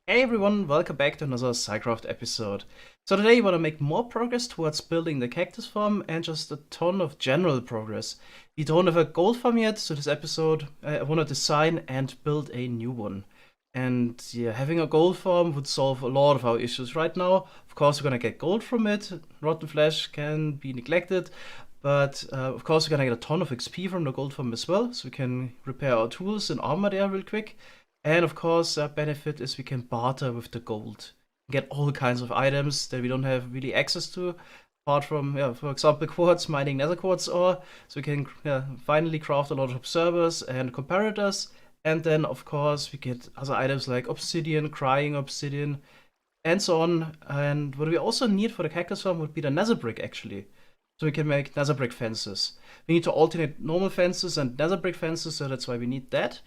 Hey everyone, welcome back to another SciCraft episode. So today we want to make more progress towards building the cactus farm and just a ton of general progress. We don't have a gold farm yet, so this episode I want to design and build a new one. And yeah, having a gold farm would solve a lot of our issues right now. Of course, we're gonna get gold from it. Rotten flesh can be neglected, but of course, we're gonna get a ton of XP from the gold farm as well, so we can repair our tools and armor there real quick. And of course, a benefit is we can barter with the gold. Get all kinds of items that we don't have really access to, apart from, yeah, for example, quartz, mining nether quartz ore. So we can finally craft a lot of observers and comparators. And then, of course, we get other items like obsidian, crying obsidian, and so on. And what we also need for the cactus farm would be the nether brick, actually. So we can make nether brick fences. We need to alternate normal fences and nether brick fences, so that's why we need that.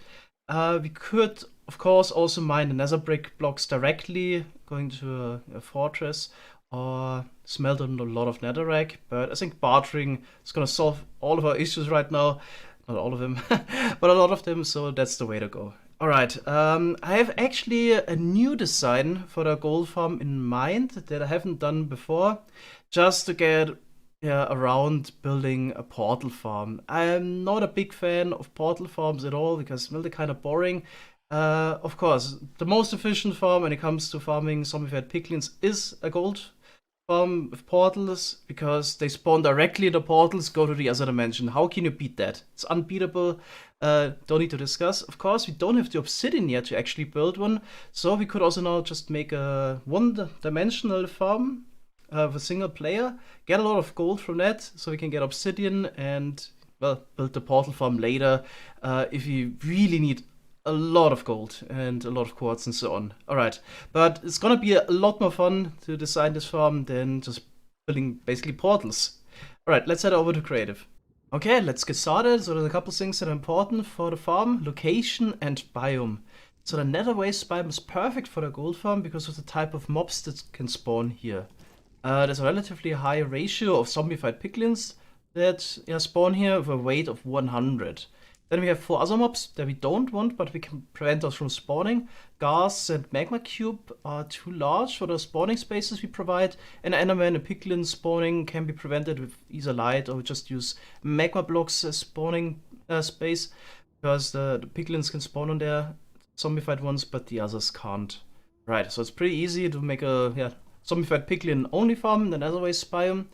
We could, of course, also mine the nether brick blocks directly, going to a fortress, or smelt a lot of netherrack. But I think bartering is going to solve all of our issues right now. Not all of them, but a lot of them, so that's the way to go. Alright, I have actually a new design for the gold farm in mind that I haven't done before, just to get around building a portal farm. I'm not a big fan of portal farms at all because they're kind of boring. Of course, the most efficient farm when it comes to farming zombified piglins is a gold farm with portals because they spawn directly in the portals, go to the other dimension. How can you beat that? It's unbeatable. Don't need to discuss. Of course, we don't have the obsidian yet to actually build one, so we could also now just make a one-dimensional farm with a single player, get a lot of gold from that, so we can get obsidian and, well, build the portal farm later if you really need a lot of gold and a lot of quartz and so on. Alright, but it's gonna be a lot more fun to design this farm than just building basically portals. Alright, let's head over to creative. Okay, let's get started. So there's a couple things that are important for the farm: location and biome. So the nether waste biome is perfect for the gold farm because of the type of mobs that can spawn here. There's a relatively high ratio of zombified piglins that spawn here with a weight of 100. Then we have 4 other mobs that we don't want, but we can prevent us from spawning. Gas and magma cube are too large for the spawning spaces we provide, and enderman and piglin spawning can be prevented with either light or just use magma blocks as spawning space, because the piglins can spawn on there, zombified ones, but the others can't. Right, so it's pretty easy to make a zombified piglin only farm in the nether waste biome.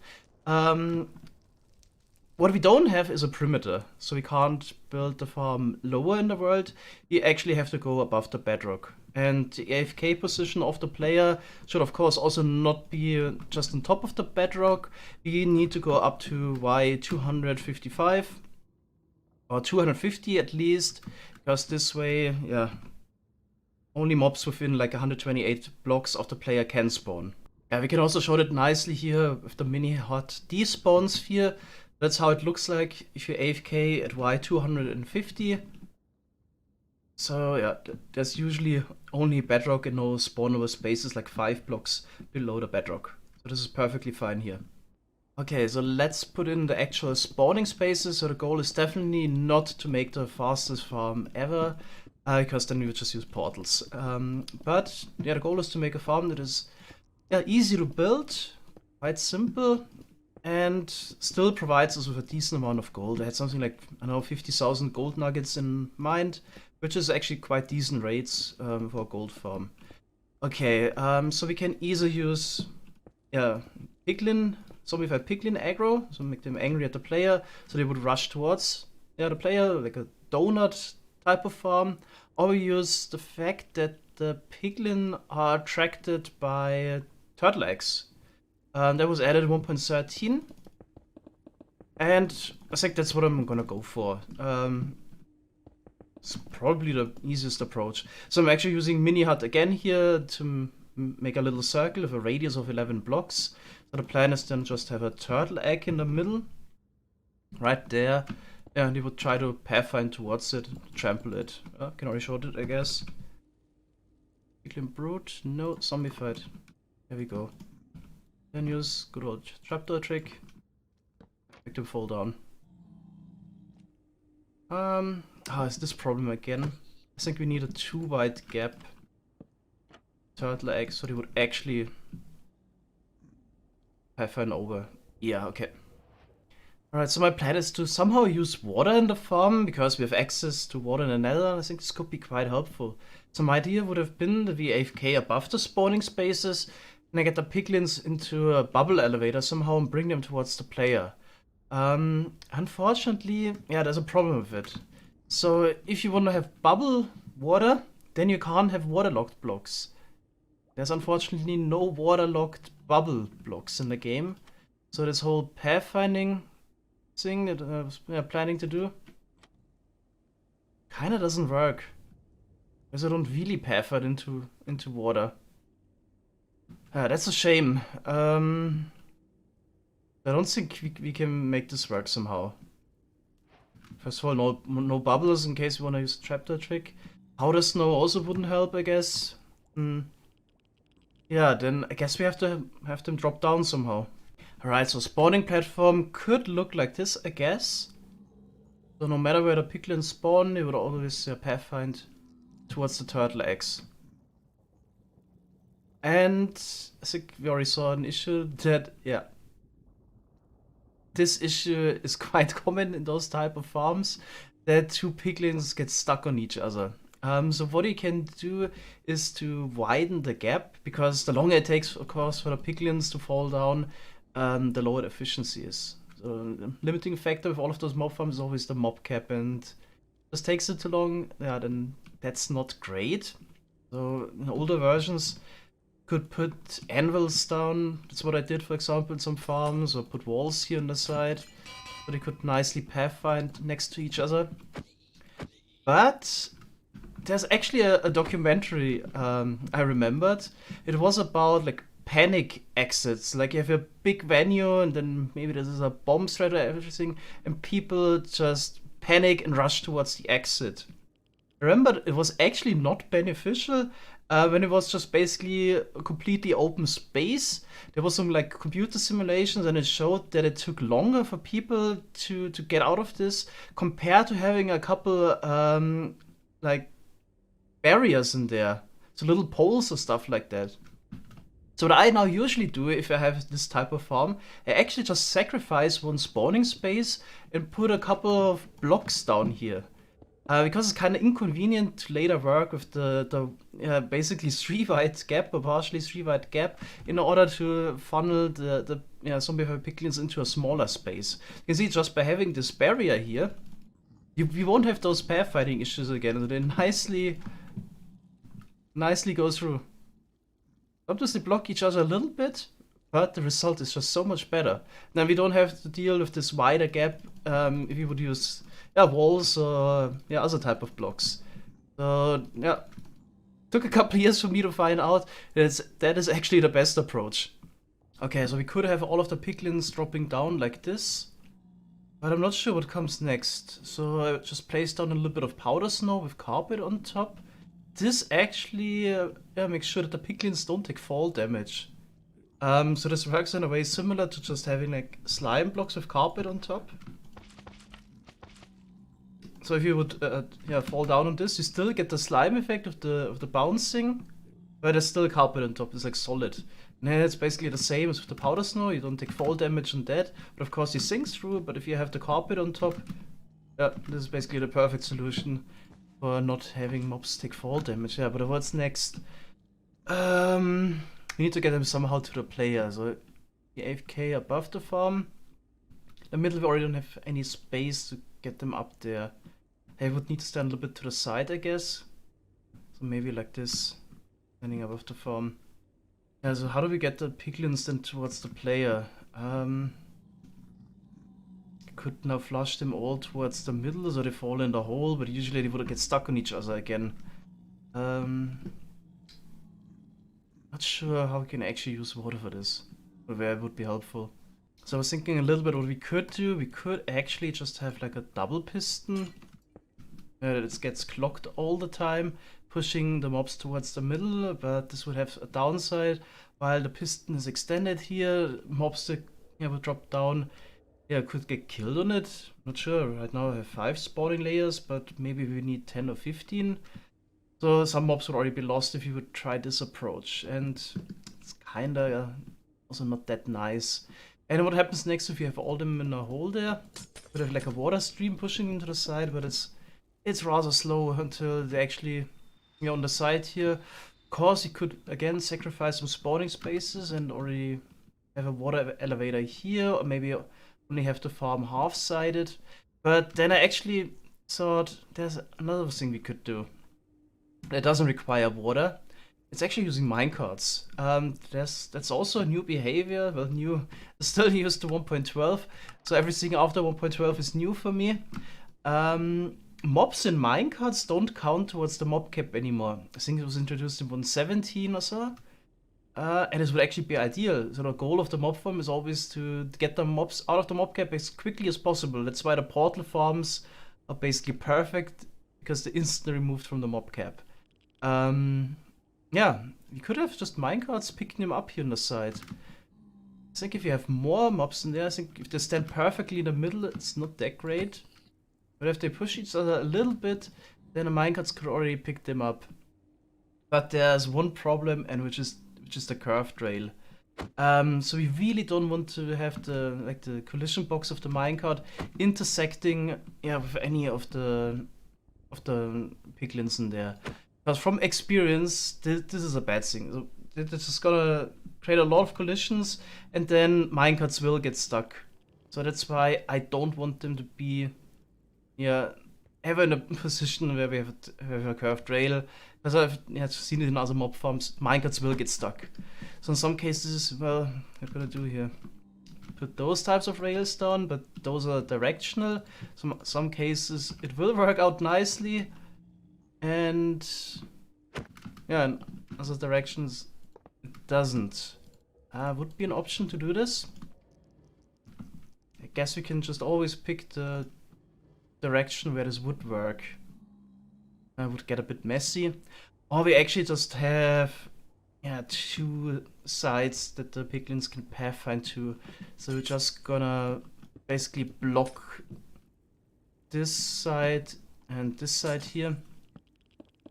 What we don't have is a perimeter, so we can't build the farm lower in the world. You actually have to go above the bedrock. And the AFK position of the player should, of course, also not be just on top of the bedrock. We need to go up to Y255 or 250 at least, because this way, only mobs within like 128 blocks of the player can spawn. Yeah, we can also show that nicely here with the mini hot despawn sphere. That's how it looks like if you AFK at Y250. So yeah, there's usually only bedrock and no spawnable spaces like 5 blocks below the bedrock. So this is perfectly fine here. Okay, so let's put in the actual spawning spaces. So the goal is definitely not to make the fastest farm ever, because then we would just use portals. But yeah, the goal is to make a farm that is easy to build, quite simple, and still provides us with a decent amount of gold. I had something like, I don't know, 50,000 gold nuggets in mind, which is actually quite decent rates for a gold farm. Okay, so we can either use piglin, zombified piglin aggro, so make them angry at the player, so they would rush towards the player, like a donut type of farm, or we use the fact that the piglin are attracted by turtle eggs. That was added in 1.13, and I think that's what I'm gonna go for. It's probably the easiest approach. So I'm actually using mini hut again here to make a little circle with a radius of 11 blocks. So the plan is then just have a turtle egg in the middle, right there. Yeah, and he would try to pathfind towards it, trample it. Can already show it, I guess. Piglin brute, no, zombified. There we go. Then use good old trapdoor trick. Make them fall down. Is this problem again? I think we need a 2 wide gap. turtle eggs, so they would actually Pathfind over. Yeah, okay. Alright, so my plan is to somehow use water in the farm, because we have access to water in the nether, and I think this could be quite helpful. So my idea would have been that we AFK above the spawning spaces, and I get the piglins into a bubble elevator somehow and bring them towards the player. Unfortunately, yeah, there's a problem with it. So if you want to have bubble water, then you can't have waterlogged blocks. There's unfortunately no waterlogged bubble blocks in the game. So this whole pathfinding thing that I was planning to do kinda doesn't work. Because I don't really pathfind into water. That's a shame. I don't think we can make this work somehow. First of all, no bubbles in case we want to use a trapdoor trick. Powder snow also wouldn't help, I guess. Yeah, then I guess we have to have them drop down somehow. Alright, so spawning platform could look like this, I guess. So no matter where the piglins spawn, they would always pathfind towards the turtle eggs. And I think we already saw an issue that, yeah, this issue is quite common in those type of farms, that two piglins get stuck on each other. So what you can do is to widen the gap, because the longer it takes, of course, for the piglins to fall down, the lower the efficiency is. So the limiting factor with all of those mob farms is always the mob cap, and just takes it too long, yeah, then that's not great. So in older versions, could put anvils down. That's what I did, for example, in some farms, or put walls here on the side, so they could nicely pathfind next to each other. But there's actually a documentary I remembered. It was about like panic exits. Like you have a big venue, and then maybe there's a bomb threat or everything, and people just panic and rush towards the exit. I remember it was actually not beneficial when it was just basically a completely open space. There was some like computer simulations, and it showed that it took longer for people to get out of this compared to having a couple like barriers in there, so little poles or stuff like that. So what I now usually do if I have this type of farm, I actually just sacrifice one spawning space and put a couple of blocks down here. Because it's kind of inconvenient to later work with the basically 3 wide gap, or partially 3 wide gap, in order to funnel the zombie piglins into a smaller space. You can see just by having this barrier here, we won't have those pathfinding issues again. So they nicely go through. Sometimes they block each other a little bit, but the result is just so much better. Now we don't have to deal with this wider gap if you would use walls or other type of blocks. So yeah, took a couple of years for me to find out that is actually the best approach. Okay, so we could have all of the piglins dropping down like this, but I'm not sure what comes next. So I just placed down a little bit of powder snow with carpet on top. This actually makes sure that the piglins don't take fall damage. So this works in a way similar to just having like slime blocks with carpet on top. So if you would fall down on this, you still get the slime effect of the bouncing, but there's still carpet on top. It's like solid. And then it's basically the same as with the powder snow. You don't take fall damage on that, but of course you sink through. But if you have the carpet on top, this is basically the perfect solution for not having mobs take fall damage. Yeah, but what's next? We need to get them somehow to the player. So the AFK above the farm. In the middle we already don't have any space to get them up there. They would need to stand a little bit to the side, I guess. So maybe like this, standing above the farm. Yeah, so how do we get the piglins then towards the player? Could now flush them all towards the middle so they fall in the hole, but usually they would get stuck on each other again. Not sure how we can actually use water for this, or where it would be helpful. So I was thinking a little bit what we could do. We could actually just have like a double piston. It gets clogged all the time, pushing the mobs towards the middle, but this would have a downside. While the piston is extended here, mobs that would drop down, could get killed on it. Not sure. Right now I have 5 spawning layers, but maybe we need 10 or 15. So some mobs would already be lost if you would try this approach, and it's kinda also not that nice. And what happens next if you have all them in a hole there? You have like a water stream pushing into the side, but it's rather slow until they actually, on the side here. Of course, you could again sacrifice some spawning spaces and already have a water elevator here, or maybe only have to farm half-sided. But then I actually thought there's another thing we could do. It doesn't require water. It's actually using minecarts. That's also a new behavior. Well, new, still used to 1.12, so everything after 1.12 is new for me. Mobs in minecarts don't count towards the mob cap anymore. I think it was introduced in 117 or so. And this would actually be ideal. So the goal of the mob farm is always to get the mobs out of the mob cap as quickly as possible. That's why the portal farms are basically perfect, because they're instantly removed from the mob cap. Yeah, you could have just minecarts picking them up here on the side. I think if you have more mobs in there, I think if they stand perfectly in the middle, it's not that great. But if they push each other a little bit, then the minecarts could already pick them up. But there's one problem, and which is the curved rail. So we really don't want to have the collision box of the minecart intersecting with any of the piglins in there. Because from experience, this is a bad thing. So this is gonna create a lot of collisions, and then minecarts will get stuck. So that's why I don't want them to be, ever in a position where we have a curved rail. Because I've seen it in other mob farms, minecarts will get stuck. So in some cases, well, what I'm gonna do here? Put those types of rails down, but those are directional. Some cases it will work out nicely. And in other directions it doesn't. Would be an option to do this. I guess we can just always pick the direction where this would work. Would get a bit messy. Or we actually just have two sides that the piglins can pathfind to. So we're just gonna basically block this side and this side here.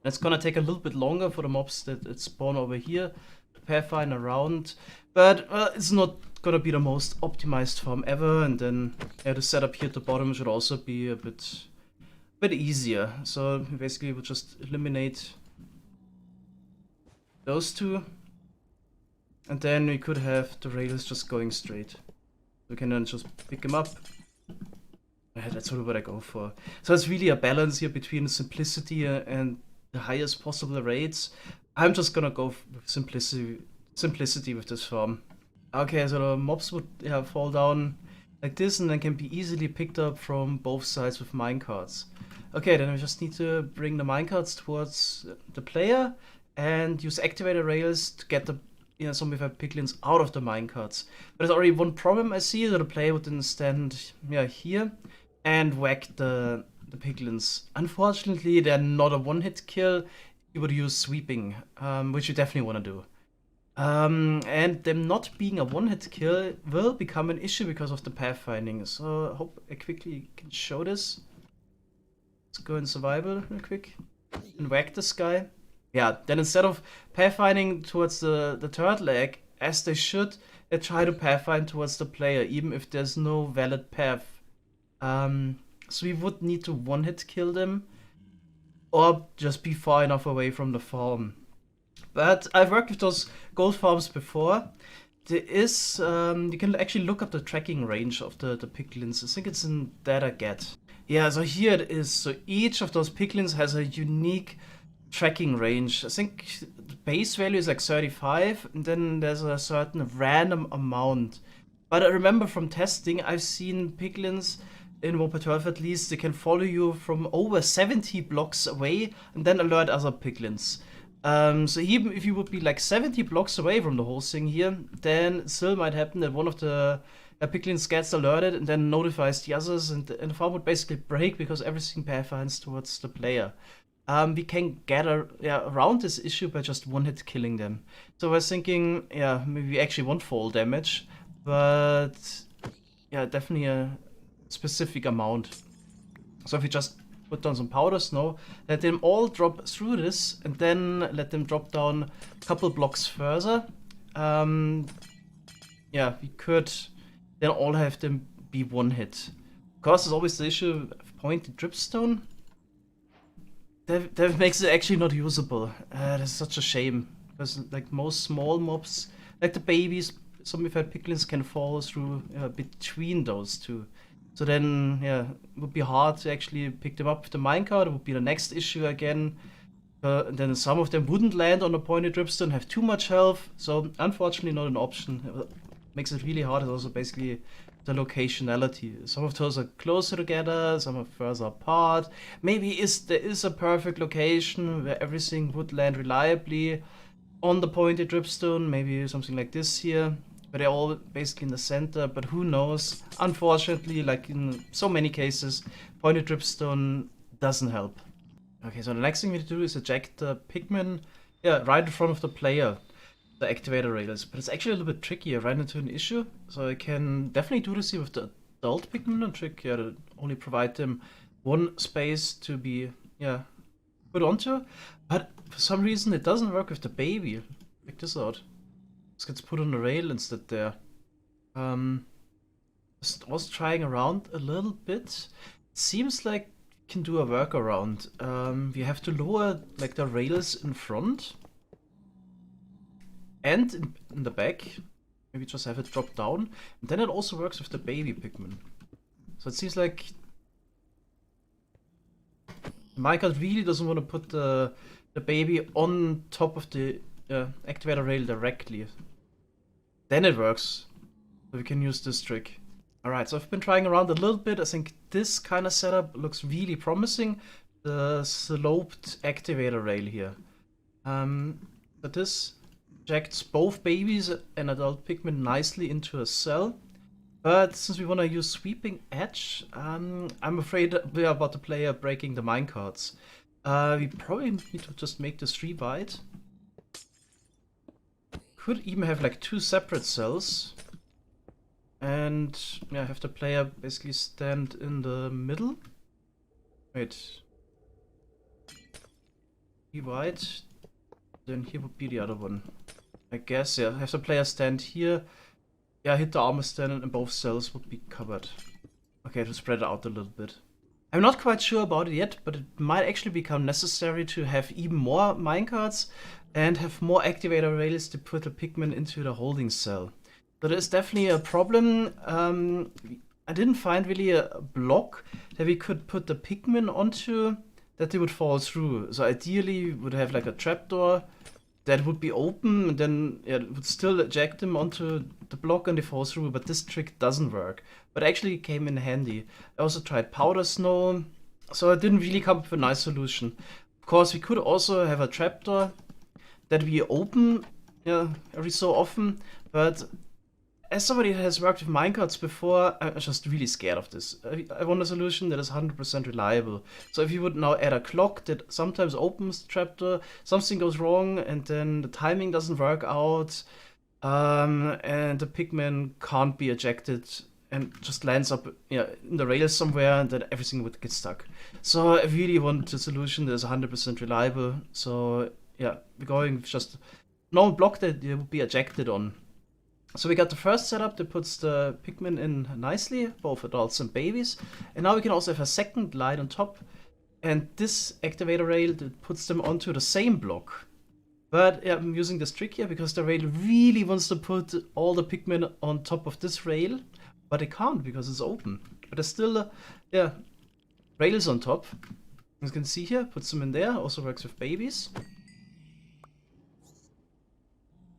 It's gonna take a little bit longer for the mobs that spawn over here to pathfind around, but it's not gonna be the most optimized farm ever. And then the setup here at the bottom should also be a bit easier. So basically we'll just eliminate those two, and then we could have the rails just going straight. We can then just pick them up. That's sort of what I go for. So it's really a balance here between simplicity and the highest possible rates. I'm just gonna go with simplicity with this farm. Okay, so the mobs would fall down like this, and then can be easily picked up from both sides with minecarts. Okay, then we just need to bring the minecarts towards the player and use activator rails to get the zombified piglins out of the minecarts. But there's already one problem I see, that the player would then stand here and whack the piglins. Unfortunately, they're not a one-hit kill. You would use sweeping, which you definitely want to do. And them not being a one-hit kill will become an issue because of the pathfinding. So I hope I quickly can show this. Let's go in survival real quick and whack this guy. Yeah, then instead of pathfinding towards the turtle egg, as they should, they try to pathfind towards the player, even if there's no valid path. So we would need to one-hit kill them, or just be far enough away from the farm. But I've worked with those gold farms before. There is, you can actually look up the tracking range of the piglins. I think it's in data get. Yeah, so here it is. So each of those piglins has a unique tracking range. I think the base value is like 35, and then there's a certain random amount. But I remember from testing, I've seen piglins in 1.12 at least, they can follow you from over 70 blocks away and then alert other piglins. So even if you would be like 70 blocks away from the whole thing here, then it still might happen that one of the piglins gets alerted and then notifies the others, and the farm would basically break because everything pathfinds towards the player. We can get around this issue by just one-hit killing them. So I was thinking, maybe we actually want fall damage, but definitely a specific amount. So if we just put down some powder snow, let them all drop through this, and then let them drop down a couple blocks further. Yeah, we could then all have them be one hit. Of course, there's always the issue of pointed dripstone. That makes it actually not usable. That's such a shame, because like most small mobs, like the babies, zombified piglins can fall through between those two. So then, yeah, it would be hard to actually pick them up with the minecart. It would be the next issue again. And then some of them wouldn't land on a pointed dripstone, have too much health. So unfortunately not an option. It makes it really hard. It's also basically the locationality. Some of those are closer together, some are further apart. Maybe there is a perfect location where everything would land reliably on the pointed dripstone. Maybe something like this here. But they're all basically in the center, but who knows? Unfortunately, like in so many cases, pointed dripstone doesn't help. Okay, so the next thing we need to do is eject the Pikmin, right in front of the player, the activator rails. But it's actually a little bit tricky. I ran into an issue, so I can definitely do this here with the adult Pikmin trick, to only provide them one space to be, put onto. But for some reason, it doesn't work with the baby. Check this out. This gets put on the rail instead there. Just also trying around a little bit. It seems like you can do a workaround. We have to lower like the rails in front and in the back. Maybe just have it drop down. And then it also works with the baby Pikmin. So it seems like minecart really doesn't want to put the baby on top of the activator rail directly. Then it works. So we can use this trick. Alright, so I've been trying around a little bit. I think this kind of setup looks really promising. The sloped activator rail here. But this ejects both babies and adult Pikmin nicely into a cell. But since we want to use sweeping edge, I'm afraid we are about to play breaking the minecarts. We probably need to just make this 3 wide. Could even have like 2 separate cells. And have the player basically stand in the middle. Wait. 3 wide. Then here would be the other one. I guess, have the player stand here. Hit the armor stand and both cells would be covered. Okay, to spread it out a little bit. I'm not quite sure about it yet, but it might actually become necessary to have even more minecarts and have more activator rails to put the Pikmin into the holding cell. So there's definitely a problem. I didn't find really a block that we could put the Pikmin onto that they would fall through. So ideally we would have like a trapdoor that would be open and then it would still eject them onto the block and they fall through, but this trick doesn't work. But actually came in handy. I also tried powder snow, so I didn't really come up with a nice solution. Of course, we could also have a trapdoor that we open every so often, but as somebody that has worked with minecarts before, I'm just really scared of this. I want a solution that is 100% reliable. So if you would now add a clock that sometimes opens the trapdoor, something goes wrong and then the timing doesn't work out, and the Pikmin can't be ejected and just lands up in the rails somewhere and then everything would get stuck. So I really want a solution that is 100% reliable. So we're going with just a normal block that it would be ejected on. So we got the first setup that puts the Pikmin in nicely, both adults and babies. And now we can also have a second line on top. And this activator rail that puts them onto the same block. But I'm using this trick here because the rail really wants to put all the Pikmin on top of this rail. But it can't because it's open. But there's still, rails on top. As you can see here, puts them in there. Also works with babies.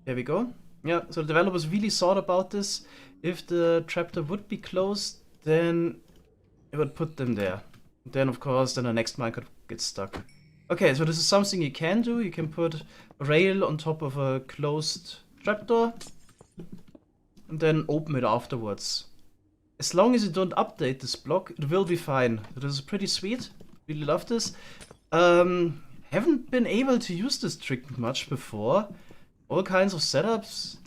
There we go. Yeah, so the developers really thought about this. If the trapdoor would be closed, then it would put them there. Then, of course, then the next minecart gets stuck. Okay, so this is something you can do. You can put a rail on top of a closed trapdoor and then open it afterwards. As long as you don't update this block, it will be fine. This is pretty sweet. Really love this. Haven't been able to use this trick much before. All kinds of setups,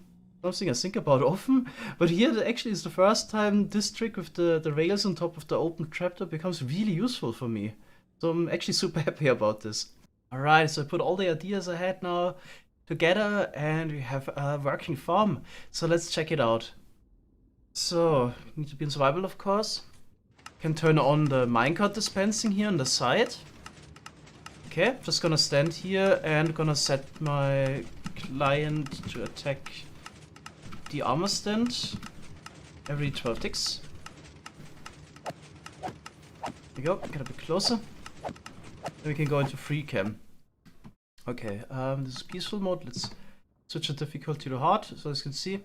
something I think about often, but here actually is the first time this trick with the rails on top of the open trapdoor becomes really useful for me. So I'm actually super happy about this. Alright, so I put all the ideas I had now together and we have a working farm. So let's check it out. So, need to be in survival, of course. Can turn on the minecart dispensing here on the side. Okay, just gonna stand here and gonna set my client to attack the armor stand every 12 ticks. There we go, get a bit closer. Then we can go into free cam. Okay, this is peaceful mode. Let's switch the difficulty to hard. So as you can see,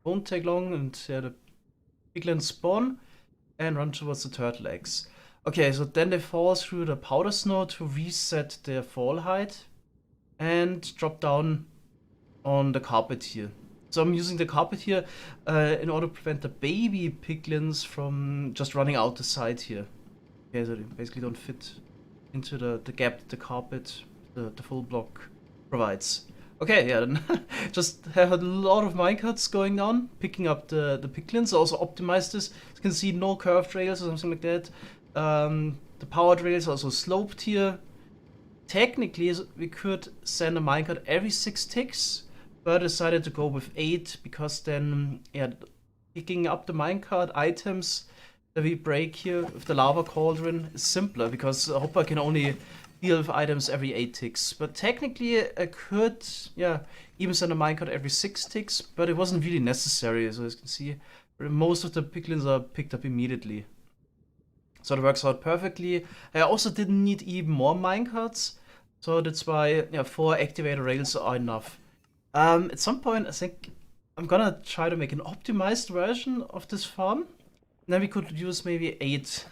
won't take long, and the Piglens spawn and run towards the turtle eggs. Okay, so then they fall through the powder snow to reset their fall height and drop down on the carpet here. So I'm using the carpet here in order to prevent the baby piglins from just running out the side here. Okay, so they basically don't fit into the gap that the carpet, the full block, provides. Okay, yeah, then just have a lot of minecarts going on, picking up the piglins. Also optimize this. You can see no curved rails or something like that. The powered rails are also sloped here. Technically, we could send a minecart every 6 ticks, but I decided to go with 8 because then, yeah, picking up the minecart items that we break here with the lava cauldron is simpler because Hopper can only deal with items every 8 ticks. But technically, I could, yeah, even send a minecart every 6 ticks, but it wasn't really necessary. So as you can see, most of the piglins are picked up immediately. So that works out perfectly. I also didn't need even more minecarts, so that's why, yeah, 4 activator rails are enough. At some point, I think I'm gonna try to make an optimized version of this farm. Then we could use maybe 8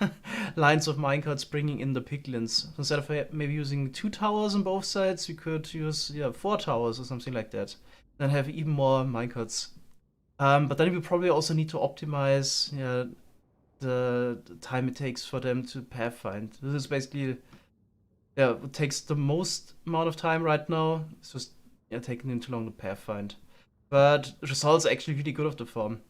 lines of minecarts bringing in the piglins. Instead of maybe using 2 towers on both sides, we could use 4 towers or something like that. Then have even more minecarts. But then we probably also need to optimize the time it takes for them to pathfind. This is basically what takes the most amount of time right now. It's just taking them too long to pathfind. But the results are actually really good of the farm.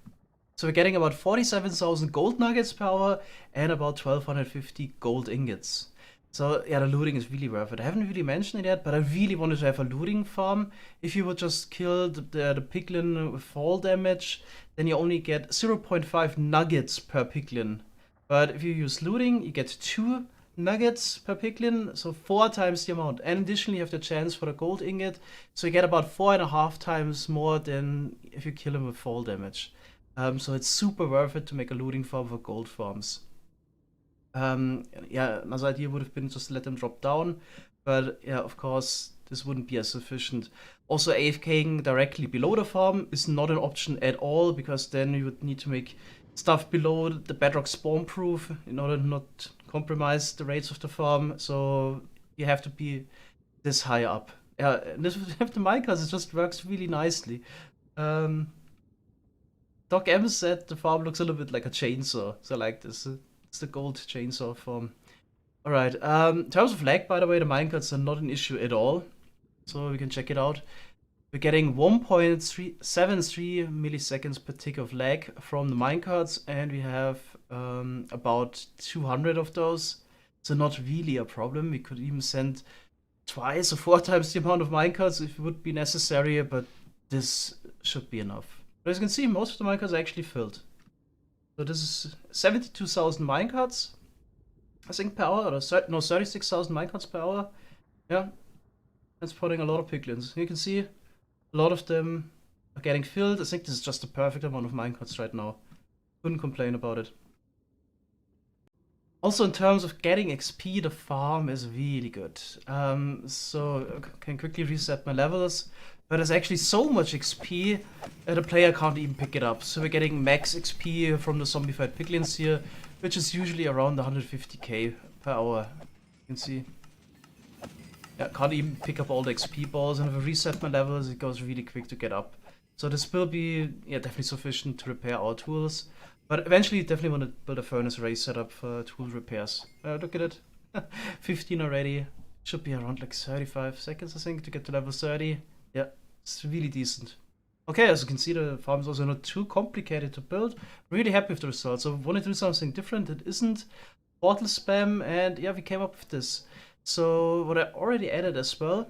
So we're getting about 47,000 gold nuggets per hour and about 1250 gold ingots. So yeah, the looting is really worth it. I haven't really mentioned it yet, but I really wanted to have a looting farm. If you would just kill the piglin with fall damage, then you only get 0.5 nuggets per piglin. But if you use looting, you get 2 nuggets per piglin, so 4 times the amount. And additionally, you have the chance for the gold ingot, so you get about 4.5 times more than if you kill him with fall damage. So it's super worth it to make a looting farm for gold farms. Yeah, another idea would have been just to let them drop down, but yeah, of course, this wouldn't be as sufficient. Also, AFKing directly below the farm is not an option at all, because then you would need to make stuff below the bedrock spawn proof in order to not compromise the rates of the farm, so you have to be this high up. Yeah, and this with the minecarts, it just works really nicely. Doc M said the farm looks a little bit like a chainsaw, so I like this. It's the gold chainsaw farm. Alright, in terms of lag, by the way, the minecarts are not an issue at all, so we can check it out. We're getting 1.73 milliseconds per tick of lag from the minecarts, and we have about 200 of those, so not really a problem. We could even send twice or 4 times the amount of minecarts if it would be necessary, but this should be enough. But as you can see, most of the minecarts are actually filled. So this is 72,000 minecarts, I think, per hour, or no, 36,000 minecarts per hour. Yeah, that's putting a lot of piglins. You can see a lot of them are getting filled. I think this is just the perfect amount of minecarts right now. Couldn't complain about it. Also, in terms of getting XP, the farm is really good. So I can quickly reset my levels. But there's actually so much XP that a player can't even pick it up. So we're getting max XP from the zombified piglins here, which is usually around 150k per hour. You can see. Yeah, can't even pick up all the XP balls, and if I reset my levels, it goes really quick to get up. So this will be definitely sufficient to repair our tools. But eventually, definitely want to build a furnace array setup for tool repairs. Look at it. 15 already. Should be around like 35 seconds, I think, to get to level 30. Yeah, it's really decent. Okay, as you can see, the farm is also not too complicated to build. Really happy with the results. So I want to do something different that isn't portal spam, and yeah, we came up with this. So what I already added as well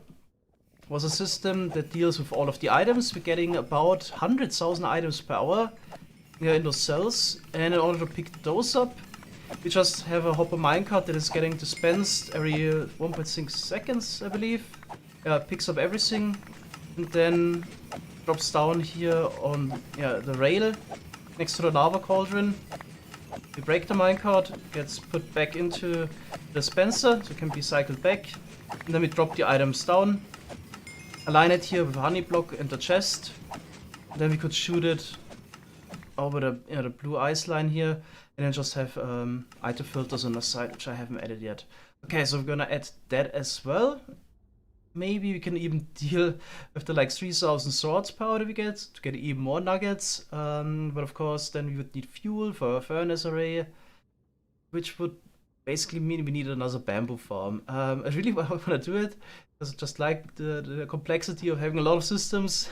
was a system that deals with all of the items. We're getting about 100,000 items per hour in those cells, and in order to pick those up, we just have a hopper minecart that is getting dispensed every 1.6 seconds, I believe. Picks up everything and then drops down here on the rail next to the lava cauldron. We break the minecart, gets put back into the dispenser, so it can be cycled back. And then we drop the items down, align it here with a honey block and the chest. And then we could shoot it over the blue ice line here, and then just have item filters on the side, which I haven't added yet. Okay, so we're gonna add that as well. Maybe we can even deal with the like 3,000 swords power that we get to get even more nuggets. But of course, then we would need fuel for a furnace array, which would basically mean we need another bamboo farm. I really want to do it because I just like the complexity of having a lot of systems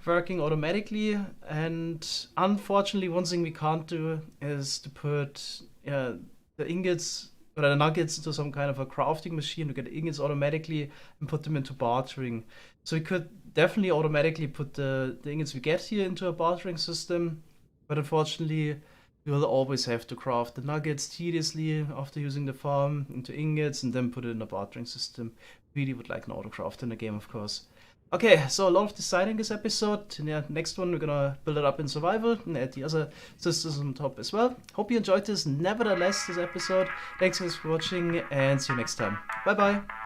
working automatically. And unfortunately, one thing we can't do is to put the ingots or the nuggets into some kind of a crafting machine to get ingots automatically and put them into bartering. So we could definitely automatically put the ingots we get here into a bartering system, but unfortunately we will always have to craft the nuggets tediously after using the farm into ingots and then put it in a bartering system. Really would like an autocraft in the game, of course. Okay, so a lot of deciding this episode. In the next one, we're gonna build it up in survival and add the other systems on top as well. Hope you enjoyed this, nevertheless, this episode. Thanks guys for watching and see you next time. Bye bye.